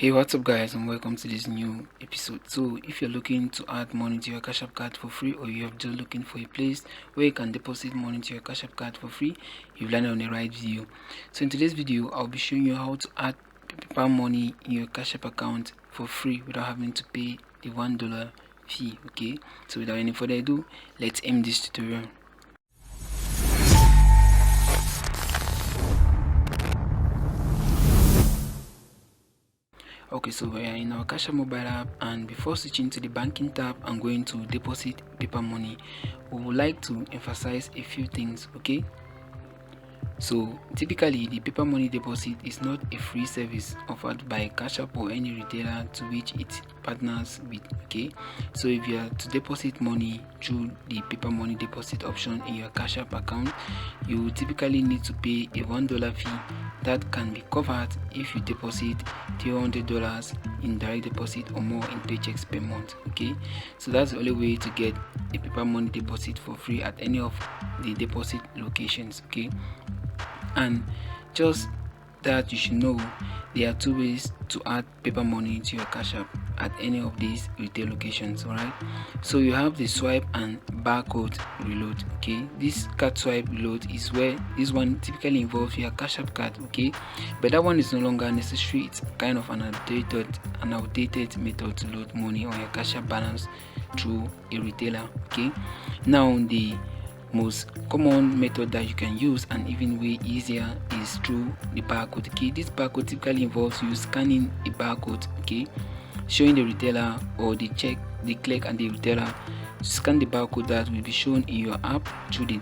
Hey, what's up guys, and welcome to this new episode. So if you're looking to add money to your Cash App card for free, or you're just looking for a place where you can deposit money to your Cash App card for free, you've landed on the right video. So in today's video, I'll be showing you how to add paper money in your Cash App account for free without having to pay the $1 fee. Okay, so without any further ado, let's end this tutorial. Okay, so we are in our Cash App mobile app, and before switching to the banking tab and going to deposit paper money, we would like to emphasize a few things. Okay, so typically the paper money deposit is not a free service offered by Cash App or any retailer to which it partners with. Okay, so if you are to deposit money through the paper money deposit option in your Cash App account, you will typically need to pay a $1 fee that can be covered if you deposit $300 in direct deposit or more in paychecks per month. Okay, so that's the only way to get a paper money deposit for free at any of the deposit locations. Okay, and just that you should know, there are two ways to add paper money to your Cash App at any of these retail locations. Alright, so you have the swipe and barcode reload. Okay, this card swipe reload is where this one typically involves your Cash App card. Okay, but that one is no longer necessary. It's kind of an outdated method to load money on your Cash App balance through a retailer. Okay, now the most common method that you can use, and even way easier, is through the barcode. Okay, this barcode typically involves you scanning a barcode, okay, showing the retailer or the clerk and the retailer to scan the barcode that will be shown in your app through the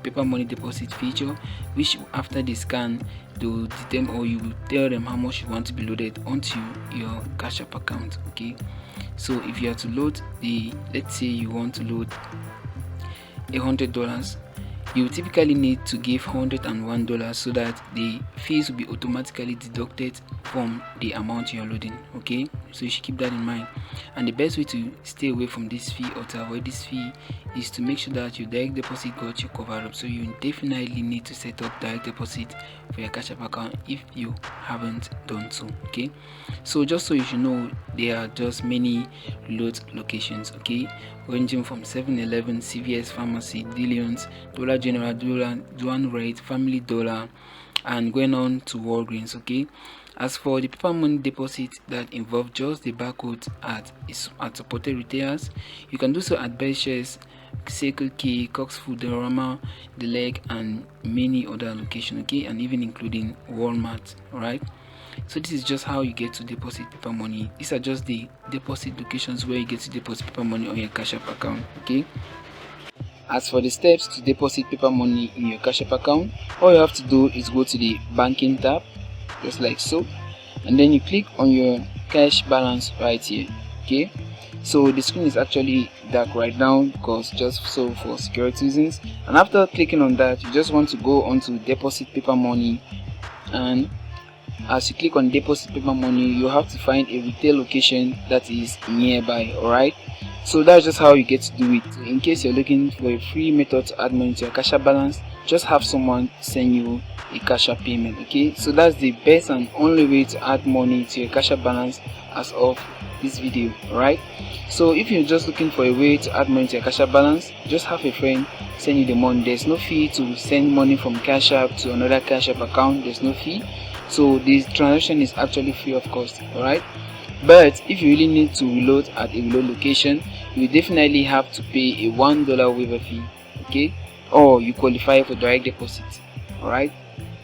paper money deposit feature, which after the scan they will determine, or you will tell them how much you want to be loaded onto your Cash App account. Okay, so if you are to load let's say you want to load $100, you typically need to give $101 so that the fees will be automatically deducted from the amount you're loading. Okay, so you should keep that in mind. And the best way to stay away from this fee or to avoid this fee is to make sure that your direct deposit got you covered up. So you definitely need to set up direct deposit for your Cash App account if you haven't done so. Okay, so just so you should know, there are just many load locations, okay, ranging from 7-Eleven, CVS Pharmacy, Dillions, Dollar General, Duane Rate, Family Dollar, and going on to Walgreens. Okay, as for the paper money deposit that involve just the barcode at supported retailers, you can do so at paychecks, Circle K, Cox Foodorama, The Leg, and many other locations. Okay, and even including Walmart. Alright, so this is just how you get to deposit paper money. These are just the deposit locations where you get to deposit paper money on your Cash App account. Okay, as for the steps to deposit paper money in your Cash App account, all you have to do is go to the banking tab, just like so, and then you click on your cash balance right here. Okay, so the screen is actually dark right now because just so for security reasons, and after clicking on that, you just want to go on to deposit paper money, and as you click on deposit paper money, you have to find a retail location that is nearby. Alright, so that's just how you get to do it. So in case you're looking for a free method to add money to your Cash App balance, just have someone send you a Cash App payment. Okay, so that's the best and only way to add money to your Cash App balance as of this video. Alright, so if you're just looking for a way to add money to your Cash App balance, just have a friend send you the money. There's no fee to send money from Cash App to another Cash App account. There's no fee, so this transaction is actually free of cost. Alright, but if you really need to reload at a reload location, you definitely have to pay a $1 waiver fee. Okay, or you qualify for direct deposit. Alright,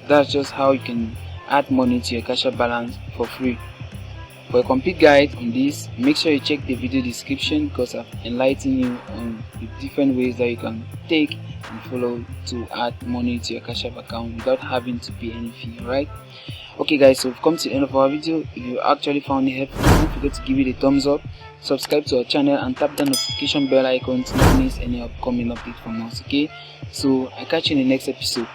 that's just how you can add money to your Cash App balance for free. For a complete guide on this, make sure you check the video description because I've enlightened you on the different ways that you can take and follow to add money to your Cash App account without having to pay any fee. Alright, okay guys, so we've come to the end of our video. If you actually found it helpful, don't forget to give it a thumbs up, subscribe to our channel, and tap the notification bell icon to not miss any upcoming update from us. Okay, so I'll catch you in the next episode.